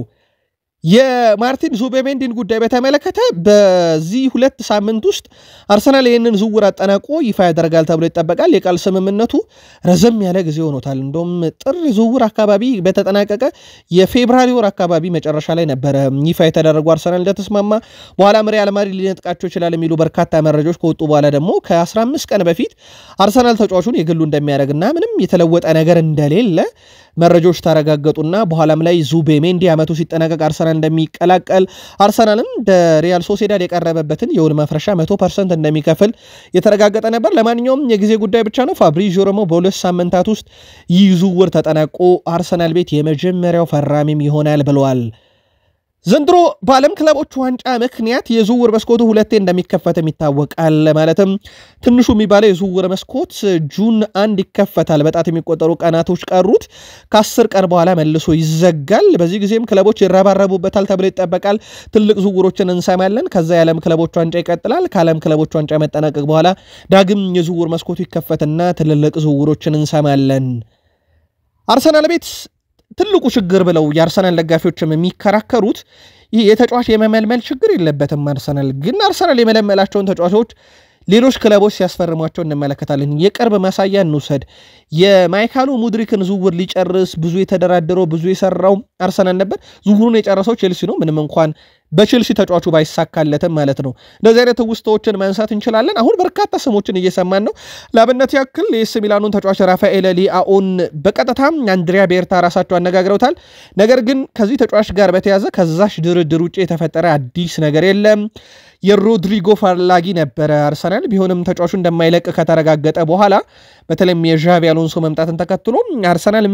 የማርቲን ዙቤሜንዲን ጉዳይ በተመለከተ በዚህ 2 ሳምንት ውስጥ አርሰናል ይህንን ዝውውር አጠናቆ ይፋ ያደርጋል ተብሎ ይጠበቃል የቃል ስምምነቱ ረዘም ያለ ጊዜ ሆኖታል እንደውም ጥር ዝውውር አካባቢ በተጠናቀቀ የፌብሩዋሪ ወር አካባቢ መጨረሻ ላይ ነበር ይፋ የተደረገው አርሰናል እንደተስማማ በኋላ ሪያል ማድሪድ ሊነጥቃቸው ይችላል የሚሉ በርካታ መረጃዎች ከወጡ በኋላ ደግሞ ከ15 ቀን በፊት አርሰናል ተጫዋቹን የግሉ እንደሚያደርግና ምንም የተለወጠ ነገር እንደሌለ መረጃዎች ተረጋገጡና በኋላም ላይ ዙቤሜንዲ አመቱ ሲጠናቀቅ አርሰናል እንደሚቀላቀል አርሰናልም በሪያል ሶሲዳድ የቀረበበትን የውል ማፍረሻ 100% እንደሚከፍል የተረጋገጠ ነበር ለማንኛውም የጊዜ ጉዳይ ብቻ ነው ፋብሪዚዮ ሮማኖ በ2 ሳምንታት ውስጥ ይዝውር ተጠናቆ አርሰናል ቤት የመጀመሪያው ፈራሚም ይሆናል ብለዋል ዘንድሮ በዓለም ክለቦች ዋንጫ ምክንያት የዝውውር መስኮቱ ሁለቴ እንደሚከፈትም ይታወቃል ማለትም ትንሹ የሚባለው የዝውውር መስኮት ጁን 1 ይከፈታል በጣት የሚቆጠሩ ቀናቶች ቀሩት ከ10 ቀን በኋላ መልሶ ይዘጋል በዚህ ጊዜም ክለቦች ይረባረቡበታል ተብሎ ይጠበቃል ትልቅ ዝውውሮችን እንሰማለን ከዛ የዓለም ክለቦች ዋንጫ ይቀጥላል ከዓለም ክለቦች ዋንጫ መጠናቀቅ በኋላ ዳግም የዝውውር መስኮቱ ይከፈትና ትልልቅ ዝውውሮችን እንሰማለን አርሰናል ቤት ትልቁ ችግር ብለው የአርሰናል ደጋፊዎችም የሚከራከሩት ይህ የተጫዋች የመመልመል ችግር የለበትም አርሰናል ግን አርሰናል የመለመላቸውን ተጫዋቾች ሌሎች ክለቦች ሲያስፈርሟቸው እንመለከታለን የቅርብ ማሳያ እንውሰድ የማይካሎ ሙድሪክን ዝውውር ሊጨርስ ብዙ የተደራደረው ብዙ የሰራው አርሰናል ነበር ዝውውሩን የጨረሰው ቼልሲ ነው ምንም እንኳን በቼልሲ ተጫዋቹ ባይሳካለትም ማለት ነው እንደዚህ አይነት ውስጦችን ማንሳት እንችላለን አሁን በርካታ ስሞችን እየሰማን ነው ለአብነት ያክል የኤስ ሚላኑን ተጫዋች ራፋኤል ሊአኦን በቀጥታ አንድሪያ ቤርታ ራሳቸው አነጋግረውታል ነገር ግን ከዚህ ተጫዋች ጋር በተያዘ ከዛሽ ድርድር ውጪ የተፈጠረ አዲስ ነገር የለም የሮድሪጎ ፈላጊ ነበር አርሰናል ቢሆንም ተጫዋቹ እንደማይለቅ ከተረጋገጠ በኋላ በተለይም የዣቪ አሎንሶ መምጣትን ተከትሎ አርሰናል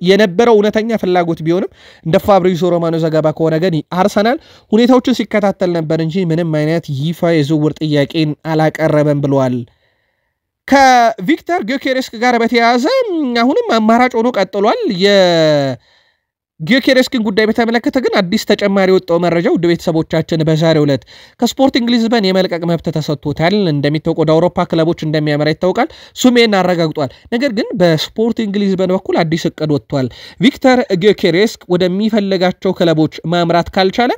የነበረው እውነተኛ ፍላጎት ቢሆንም እንደ ፋብሪዚዮ ሮማኖ ዘገባ ከሆነ ግን አርሰናል ሁኔታዎችን ሲከታተል ነበር እንጂ ምንም አይነት ይፋ የዝውውር ጥያቄን አላቀረበም ብለዋል ከቪክተር ጊዮኬሬስ ጋር በተያያዘ አሁንም አማራጭ ሆኖ ቀጥሏል ጊዮኬሬስን ጉዳይ በተመለከተ ግን አዲስ ተጨማሪ ወጣው መረጃ ውድ ቤተሰቦቻችን በዛሬው ዕለት ከስፖርቲንግ ሊዝበን የመልቀቅ መብት ተሰጥቶታል እንደሚታወቀው ወደ አውሮፓ ክለቦች እንደሚያመራ ይታወቃል ሱሜን አረጋግጧል ነገር ግን በስፖርቲንግ ሊዝበን በኩል አዲስ እቅድ ወጥቷል ቪክተር ጊዮኬሬስ ወደሚፈልጋቸው ክለቦች ማምራት ካልቻለ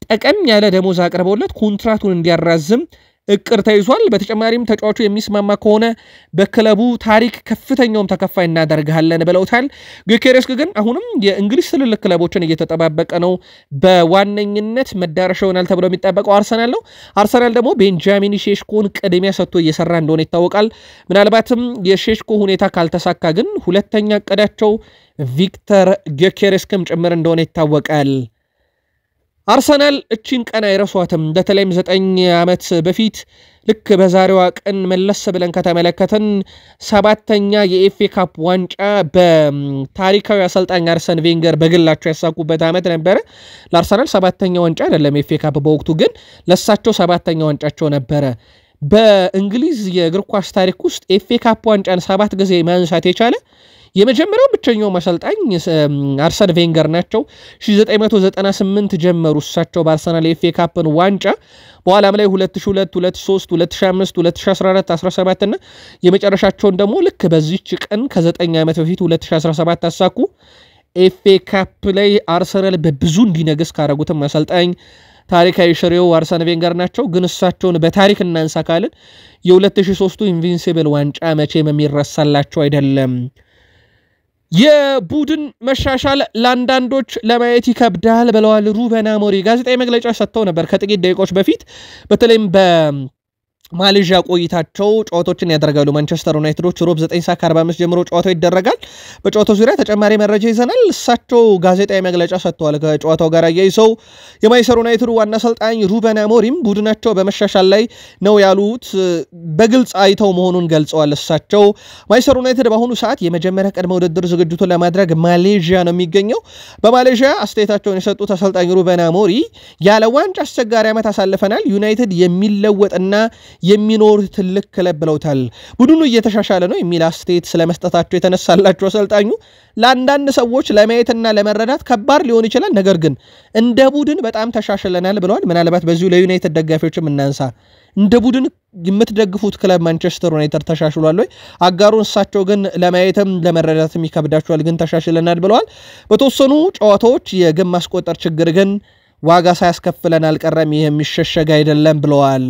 ጠቀም ያለ ደሞዝ አቅርበውለት ኮንትራቱን እንዲያራዝም እቅድ ተይዟል በተጨማሪም ተጫዋቹ የሚስማማ ከሆነ በክለቡ ታሪክ ከፍተኛውም ተከፋይ እናደርጋለን ብለውታል ጊዮኬሬስ ግን አሁንም የእንግሊዝ ትልልቅ ክለቦችን እየተጠባበቀ ነው በዋነኝነት መዳረሻው ይሆናል ተብሎ የሚጠበቀው አርሰናል ነው አርሰናል ደግሞ ቤንጃሚን ሼሽኮን ቅድሚያ ሰጥቶ እየሰራ እንደሆነ ይታወቃል ምናልባትም የሼሽኮ ሁኔታ ካልተሳካ ግን ሁለተኛ እቅዳቸው ቪክተር ጊዮኬሬስም ጭምር እንደሆነ ይታወቃል አርሰናል እቺን ቀን አይረሷትም በተለይም 9 ዓመት በፊት ልክ በዛሬዋ ቀን መለስ ብለን ከተመለከተን 7ኛ የኤፍኤ ካፕ ዋንጫ በታሪካዊ አሰልጣኝ አርሰን ቬንገር በግላቸው ያሳኩበት ዓመት ነበር ለአርሰናል 7ኛ ዋንጫ አይደለም ኤፍኤ ካፕ በወቅቱ ግን ለሳቸው 7ኛ ዋንጫቸው ነበር በእንግሊዝ የእግር ኳስ ታሪክ ውስጥ ኤፍኤ ካፕ ዋንጫን 7 ጊዜ ማንሳት የቻለ የመጀመሪያው ብቸኛው አሰልጣኝ አርሰን ቬንገር ናቸው 1998 ጀመሩ እሳቸው በአርሰናል ኤፍኤ ካፕን ዋንጫ በኋላም ላይ 2002 2003 2005 2014 17 እና የመጨረሻቸውን ደግሞ ልክ በዚህች ቀን ከ9 ዓመት በፊት 2017 አሳኩ ኤፍኤ ካፕ ላይ አርሰናል በብዙ እንዲነግስ ካረጉትም አሰልጣኝ ታሪካዊ ሽሬው አርሰን ቬንገር ናቸው ግን እሳቸውን በታሪክ እናንሳ ካልን የ2003 ኢንቪንሲብል ዋንጫ መቼም የሚረሳላቸው አይደለም የቡድን መሻሻል ለአንዳንዶች ለማየት ይከብዳል ብለዋል ሩበን አሞሪም ጋዜጣዊ መግለጫ ሰጥተው ነበር ከጥቂት ደቂቃዎች በፊት በተለይም ማሌዥያ ቆይታቸው ጨዋታዎችን ያደርጋሉ። ማንቸስተር ዩናይትዶች ሮብ 9:45 ጀምሮ ጨዋታው ይደረጋል። በጨዋታው ዙሪያ ተጨማሪ መረጃ ይዘናል። እሳቸው ጋዜጣዊ መግለጫ ሰጥተዋል። ከጨዋታው ጋር አያይዘው የማንቸስተር ዩናይትዱ ዋና አሰልጣኝ ሩበን አሞሪም ቡድናቸው በመሻሻል ላይ ነው ያሉት በግልጽ አይተው መሆኑን ገልጸዋል። እሳቸው ማንቸስተር ዩናይትድ በአሁኑ ሰዓት የመጀመሪያ ቅድመ ውድድር ዝግጅቱን ለማድረግ ማሌዥያ ነው የሚገኘው። በማሌዥያ አስተያየታቸውን የሰጡት አሰልጣኝ ሩበን አሞሪ ያለ ዋንጫ አስቸጋሪ ዓመት አሳልፈናል። ዩናይትድ የሚለወጥና የሚኖር ትልቅ ክለብ ብለውታል። ቡድኑ እየተሻሻለ ነው የሚል አስተያየት ስለመስጠታቸው የተነሳላቸው አሰልጣኙ ለአንዳንድ ሰዎች ለማየትና ለመረዳት ከባድ ሊሆን ይችላል፣ ነገር ግን እንደ ቡድን በጣም ተሻሽለናል ብለዋል። ምናልባት በዚሁ ለዩናይትድ ደጋፊዎችም እናንሳ። እንደ ቡድን የምትደግፉት ክለብ ማንቸስተር ዩናይትድ ተሻሽሏል ወይ? አጋሩን እሳቸው ግን ለማየትም ለመረዳትም ይከብዳቸዋል፣ ግን ተሻሽለናል ብለዋል። በተወሰኑ ጨዋታዎች የግብ ማስቆጠር ችግር ግን ዋጋ ሳያስከፍለን አልቀረም፣ ይህ የሚሸሸግ አይደለም ብለዋል።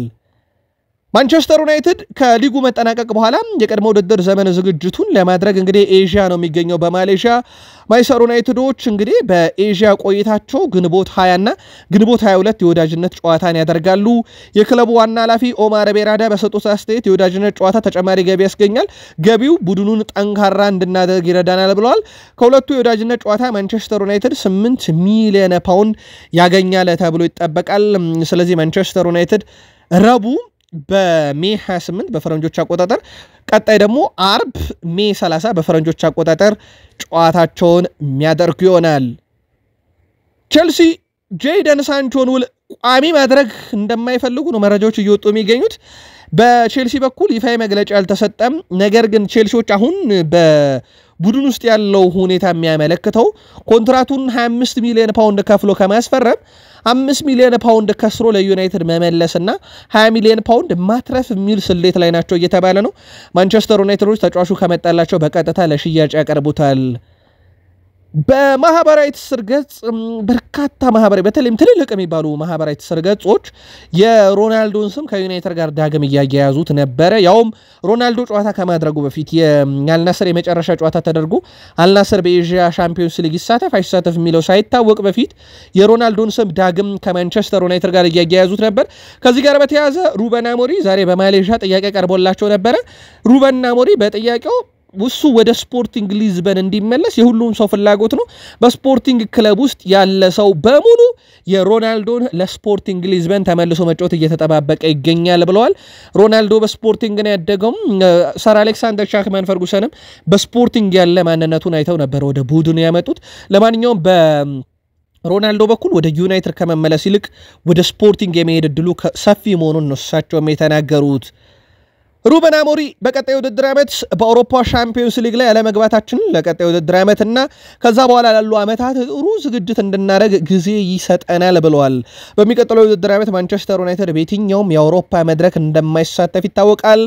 ማንቸስተር ዩናይትድ ከሊጉ መጠናቀቅ በኋላ የቀድሞ ውድድር ዘመን ዝግጅቱን ለማድረግ እንግዲህ ኤዥያ ነው የሚገኘው በማሌዥያ። ማንቸስተር ዩናይትዶች እንግዲህ በኤዥያ ቆይታቸው ግንቦት 20 እና ግንቦት 22 የወዳጅነት ጨዋታን ያደርጋሉ። የክለቡ ዋና ኃላፊ ኦማር ቤራዳ በሰጡት አስተያየት የወዳጅነት ጨዋታ ተጨማሪ ገቢ ያስገኛል፣ ገቢው ቡድኑን ጠንካራ እንድናደርግ ይረዳናል ብለዋል። ከሁለቱ የወዳጅነት ጨዋታ ማንቸስተር ዩናይትድ 8 ሚሊዮን ፓውንድ ያገኛል ተብሎ ይጠበቃል። ስለዚህ ማንቸስተር ዩናይትድ ረቡዕ በሜ 28 በፈረንጆች አቆጣጠር፣ ቀጣይ ደግሞ አርብ ሜ 30 በፈረንጆች አቆጣጠር ጨዋታቸውን የሚያደርጉ ይሆናል። ቼልሲ ጄደን ሳንቾን ውል ቋሚ ማድረግ እንደማይፈልጉ ነው መረጃዎች እየወጡ የሚገኙት። በቼልሲ በኩል ይፋዊ መግለጫ ያልተሰጠም፣ ነገር ግን ቼልሲዎች አሁን በቡድን ውስጥ ያለው ሁኔታ የሚያመለክተው ኮንትራቱን 25 ሚሊዮን ፓውንድ ከፍሎ ከማስፈረም 5 ሚሊዮን ፓውንድ ከስሮ ለዩናይትድ መመለስና 20 ሚሊዮን ፓውንድ ማትረፍ የሚል ስሌት ላይ ናቸው እየተባለ ነው። ማንቸስተር ዩናይትዶች ተጫዋቹ ከመጣላቸው በቀጥታ ለሽያጭ ያቀርቡታል። በማህበራዊ ትስስር ገጽ በርካታ በተለይም ትልልቅ የሚባሉ ማህበራዊ ትስስር ገጾች የሮናልዶን ስም ከዩናይትድ ጋር ዳግም እያያያዙት ነበረ። ያውም ሮናልዶ ጨዋታ ከማድረጉ በፊት የአልናስር የመጨረሻ ጨዋታ ተደርጎ አልናስር በኤዥያ ሻምፒዮንስ ሊግ ይሳተፍ አይሳተፍ የሚለው ሳይታወቅ በፊት የሮናልዶን ስም ዳግም ከማንቸስተር ዩናይትድ ጋር እያያያዙት ነበር። ከዚህ ጋር በተያያዘ ሩበን አሞሪ ዛሬ በማሌዥያ ጥያቄ ቀርቦላቸው ነበረ። ሩበን አሞሪ በጥያቄው ውሱ ወደ ስፖርቲንግ ሊዝበን እንዲመለስ የሁሉም ሰው ፍላጎት ነው። በስፖርቲንግ ክለብ ውስጥ ያለ ሰው በሙሉ የሮናልዶን ለስፖርቲንግ ሊዝበን ተመልሶ መጫወት እየተጠባበቀ ይገኛል ብለዋል። ሮናልዶ በስፖርቲንግ ነው ያደገው። ሰር አሌክሳንደር ሻክማን ፈርጉሰንም በስፖርቲንግ ያለ ማንነቱን አይተው ነበር ወደ ቡድኑ ያመጡት። ለማንኛውም ሮናልዶ በኩል ወደ ዩናይትድ ከመመለስ ይልቅ ወደ ስፖርቲንግ የመሄድ ዕድሉ ሰፊ መሆኑን ነው እሳቸውም የተናገሩት። ሩበን አሞሪ በቀጣይ ውድድር ዓመት በአውሮፓ ሻምፒዮንስ ሊግ ላይ ያለመግባታችንን ለቀጣይ ውድድር ዓመትና ከዛ በኋላ ላሉ ዓመታት ጥሩ ዝግጅት እንድናደርግ ጊዜ ይሰጠናል ብለዋል። በሚቀጥለው ውድድር ዓመት ማንቸስተር ዩናይትድ በየትኛውም የአውሮፓ መድረክ እንደማይሳተፍ ይታወቃል።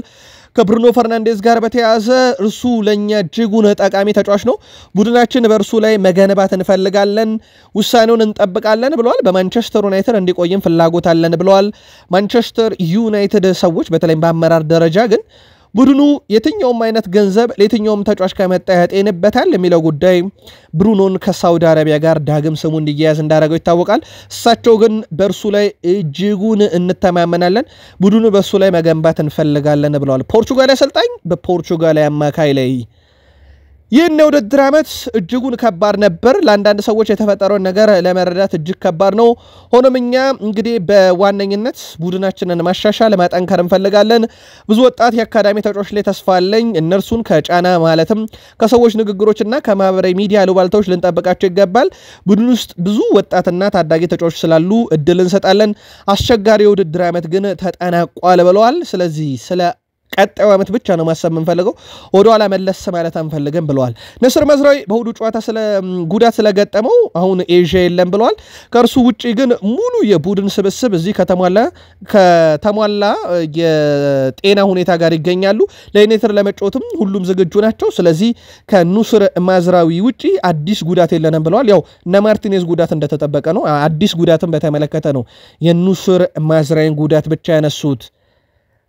ከብሩኖ ፈርናንዴዝ ጋር በተያያዘ እርሱ ለኛ እጅጉን ጠቃሚ ተጫዋች ነው፣ ቡድናችን በእርሱ ላይ መገንባት እንፈልጋለን፣ ውሳኔውን እንጠብቃለን ብለዋል። በማንቸስተር ዩናይትድ እንዲቆይም ፍላጎት አለን ብለዋል። ማንቸስተር ዩናይትድ ሰዎች በተለይም በአመራር ደረጃ ግን ቡድኑ የትኛውም አይነት ገንዘብ ለየትኛውም ተጫዋች ከመጣ ያጤንበታል የሚለው ጉዳይ ብሩኖን ከሳውዲ አረቢያ ጋር ዳግም ስሙ እንዲያያዝ እንዳደረገው ይታወቃል። እሳቸው ግን በእርሱ ላይ እጅጉን እንተማመናለን፣ ቡድኑ በእሱ ላይ መገንባት እንፈልጋለን ብለዋል። ፖርቹጋል አሰልጣኝ በፖርቹጋል አማካይ ላይ ይህን የውድድር ዓመት እጅጉን ከባድ ነበር። ለአንዳንድ ሰዎች የተፈጠረውን ነገር ለመረዳት እጅግ ከባድ ነው። ሆኖም እኛ እንግዲህ በዋነኝነት ቡድናችንን ማሻሻል ማጠንከር እንፈልጋለን። ብዙ ወጣት የአካዳሚ ተጫዋቾች ላይ ተስፋ አለኝ። እነርሱን ከጫና ማለትም ከሰዎች ንግግሮችና ከማህበራዊ ሚዲያ አሉባልታዎች ልንጠብቃቸው ይገባል። ቡድን ውስጥ ብዙ ወጣትና ታዳጊ ተጫዋቾች ስላሉ እድል እንሰጣለን። አስቸጋሪ የውድድር ዓመት ግን ተጠናቋል ብለዋል። ስለዚህ ስለ ቀጣዩ ዓመት ብቻ ነው ማሰብ የምንፈልገው፣ ወደ ኋላ መለስ ማለት አንፈልግም ብለዋል። ነስር መዝራዊ በሁዱ ጨዋታ ጉዳት ስለገጠመው አሁን ኤዥያ የለም ብለዋል። ከእርሱ ውጪ ግን ሙሉ የቡድን ስብስብ እዚህ ከተሟላ የጤና ሁኔታ ጋር ይገኛሉ። ለዩናይትድ ለመጫወትም ሁሉም ዝግጁ ናቸው። ስለዚህ ከኑስር ማዝራዊ ውጪ አዲስ ጉዳት የለንም ብለዋል። ያው እነ ማርቲኔዝ ጉዳት እንደተጠበቀ ነው። አዲስ ጉዳትን በተመለከተ ነው የኑስር ማዝራዊን ጉዳት ብቻ ያነሱት።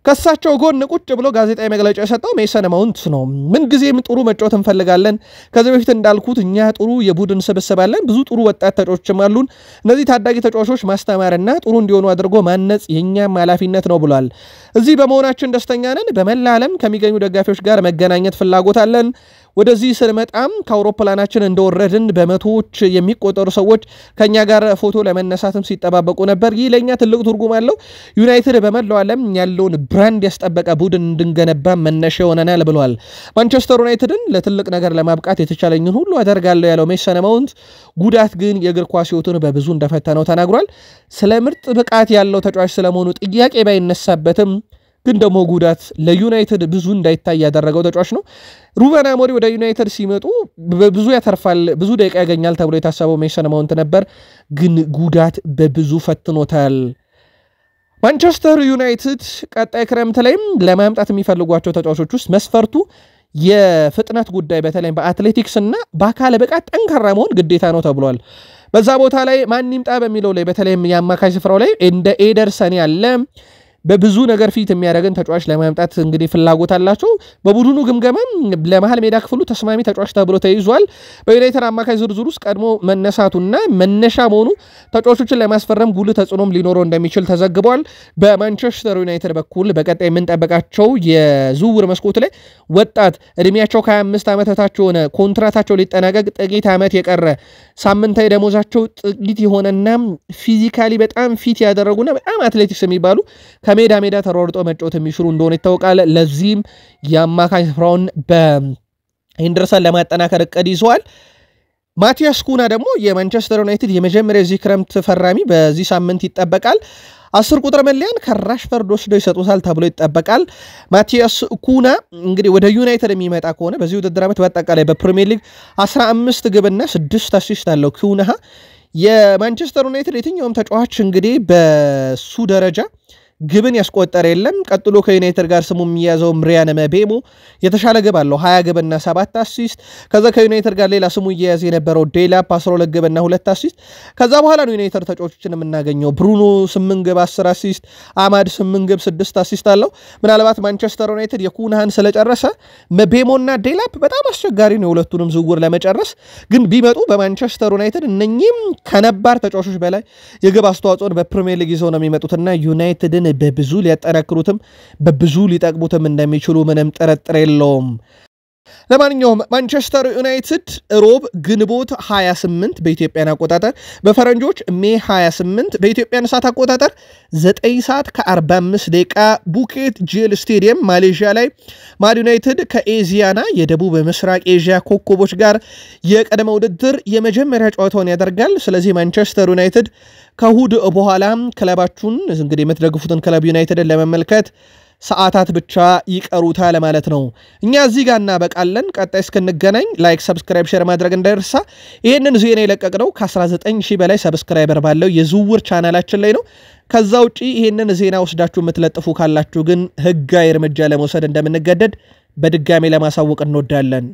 ከሳቸው ጎን ቁጭ ብሎ ጋዜጣዊ መግለጫ የሰጠው ሜሰን ማውንት ነው። ምን ጊዜም ጥሩ መጫወት እንፈልጋለን። ከዚህ በፊት እንዳልኩት እኛ ጥሩ የቡድን ስብስብ አለን፣ ብዙ ጥሩ ወጣት ተጫዋቾችም አሉን። እነዚህ ታዳጊ ተጫዋቾች ማስተማርና ጥሩ እንዲሆኑ አድርጎ ማነጽ የኛም ኃላፊነት ነው ብሏል። እዚህ በመሆናችን ደስተኛ ነን። በመላ ዓለም ከሚገኙ ደጋፊዎች ጋር መገናኘት ፍላጎት አለን። ወደዚህ ስንመጣም ከአውሮፕላናችን እንደወረድን በመቶዎች የሚቆጠሩ ሰዎች ከኛ ጋር ፎቶ ለመነሳትም ሲጠባበቁ ነበር። ይህ ለኛ ትልቅ ትርጉም አለው። ዩናይትድ በመላው ዓለም ያለውን ብራንድ ያስጠበቀ ቡድን እንድንገነባ መነሻ ይሆነናል ብሏል። ማንቸስተር ዩናይትድን ለትልቅ ነገር ለማብቃት የተቻለኝን ሁሉ አደርጋለሁ ያለው ሜሰን ማውንት ጉዳት ግን የእግር ኳስ ሕይወቱን በብዙ እንደፈተነው ተናግሯል። ስለ ምርጥ ብቃት ያለው ተጫዋች ስለመሆኑ ጥያቄ ባይነሳበትም ግን ደግሞ ጉዳት ለዩናይትድ ብዙ እንዳይታይ ያደረገው ተጫዋች ነው። ሩበን አሞሪም ወደ ዩናይትድ ሲመጡ ብዙ ያተርፋል፣ ብዙ ደቂቃ ያገኛል ተብሎ የታሰበው ሜሰን ማውንት ነበር፣ ግን ጉዳት በብዙ ፈትኖታል። ማንቸስተር ዩናይትድ ቀጣይ ክረምት ላይም ለማምጣት የሚፈልጓቸው ተጫዋቾች ውስጥ መስፈርቱ የፍጥነት ጉዳይ በተለይም በአትሌቲክስ እና በአካል ብቃት ጠንካራ መሆን ግዴታ ነው ተብሏል። በዛ ቦታ ላይ ማን ይምጣ በሚለው ላይ በተለይም የአማካይ ስፍራው ላይ እንደ ኤደርሰን ያለ በብዙ ነገር ፊት የሚያደርገን ተጫዋች ለማምጣት እንግዲህ ፍላጎት አላቸው። በቡድኑ ግምገማ ለመሃል ሜዳ ክፍሉ ተስማሚ ተጫዋች ተብሎ ተይዟል። በዩናይትድ አማካይ ዝርዝር ውስጥ ቀድሞ መነሳቱና መነሻ መሆኑ ተጫዋቾችን ለማስፈረም ጉልህ ተጽዕኖም ሊኖረው እንደሚችል ተዘግቧል። በማንቸስተር ዩናይትድ በኩል በቀጣይ የምንጠብቃቸው የዝውውር መስኮት ላይ ወጣት እድሜያቸው ከ25 ዓመት በታች የሆነ ኮንትራታቸው ሊጠናቀቅ ጥቂት ዓመት የቀረ ሳምንታዊ ደሞዛቸው ጥቂት የሆነና ፊዚካሊ በጣም ፊት ያደረጉና በጣም አትሌቲክስ የሚባሉ ሜዳ ተሯርጦ መጫወት የሚችሉ እንደሆነ ይታወቃል። ለዚህም የአማካኝ ስፍራውን በሄንደርሰን ለማጠናከር እቅድ ይዘዋል። ማቲያስ ኩና ደግሞ የማንቸስተር ዩናይትድ የመጀመሪያ የዚህ ክረምት ፈራሚ በዚህ ሳምንት ይጠበቃል። 10 ቁጥር መለያን ከራሽፈርድ ወስደው ይሰጡታል ተብሎ ይጠበቃል። ማቲያስ ኩና እንግዲህ ወደ ዩናይትድ የሚመጣ ከሆነ በዚህ ውድድር ዓመት በአጠቃላይ በፕሪሚየር ሊግ 15 ግብና 6 አሲስት አለው ኩና። የማንቸስተር ዩናይትድ የትኛውም ተጫዋች እንግዲህ በሱ ደረጃ ግብን ያስቆጠረ የለም። ቀጥሎ ከዩናይትድ ጋር ስሙ የሚያዘው ሪያን መቤሞ የተሻለ ግብ አለው 20 ግብና 7 አሲስት። ከዛ ከዩናይትድ ጋር ሌላ ስሙ እየያዘ የነበረው ዴላፕ 12 ግብና 2 አሲስት። ከዛ በኋላ ነው ዩናይትድ ተጫዋቾችን የምናገኘው። ብሩኖ 8 ግብ 10 አሲስት፣ አማድ 8 ግብ 6 አሲስት አለው። ምናልባት ማንቸስተር ዩናይትድ የኩናህን ስለጨረሰ መቤሞና ዴላፕ በጣም አስቸጋሪ ነው የሁለቱንም ዝውውር ለመጨረስ። ግን ቢመጡ በማንቸስተር ዩናይትድ እነኚህም ከነባር ተጫዋቾች በላይ የግብ አስተዋጽኦን በፕሪሚየር ሊግ ይዘው ነው የሚመጡትና ዩናይትድን በብዙ ሊያጠናክሩትም በብዙ ሊጠቅሙትም እንደሚችሉ ምንም ጥርጥር የለውም። ለማንኛውም ማንቸስተር ዩናይትድ ሮብ ግንቦት 28 በኢትዮጵያን አቆጣጠር በፈረንጆች ሜ 28 በኢትዮጵያን ሰዓት አቆጣጠር 9 ሰዓት ከ45 ደቂቃ ቡኬት ጄል ስቴዲየም ማሌዥያ ላይ ማን ዩናይትድ ከኤዚያና የደቡብ ምስራቅ ኤዥያ ኮከቦች ጋር የቀደመ ውድድር የመጀመሪያ ጨዋታውን ያደርጋል። ስለዚህ ማንቸስተር ዩናይትድ ከእሁድ በኋላ ክለባችሁን እንግዲህ የምትደግፉትን ክለብ ዩናይትድን ለመመልከት ሰዓታት ብቻ ይቀሩታል ማለት ነው። እኛ እዚህ ጋር እናበቃለን። ቀጣይ እስክንገናኝ ላይክ፣ ሰብስክራይብ፣ ሼር ማድረግ እንዳይረሳ። ይህንን ዜና የለቀቅነው ከ19,000 በላይ ሰብስክራይበር ባለው የዝውውር ቻናላችን ላይ ነው። ከዛ ውጪ ይህንን ዜና ወስዳችሁ የምትለጥፉ ካላችሁ ግን ህጋዊ እርምጃ ለመውሰድ እንደምንገደድ በድጋሚ ለማሳወቅ እንወዳለን።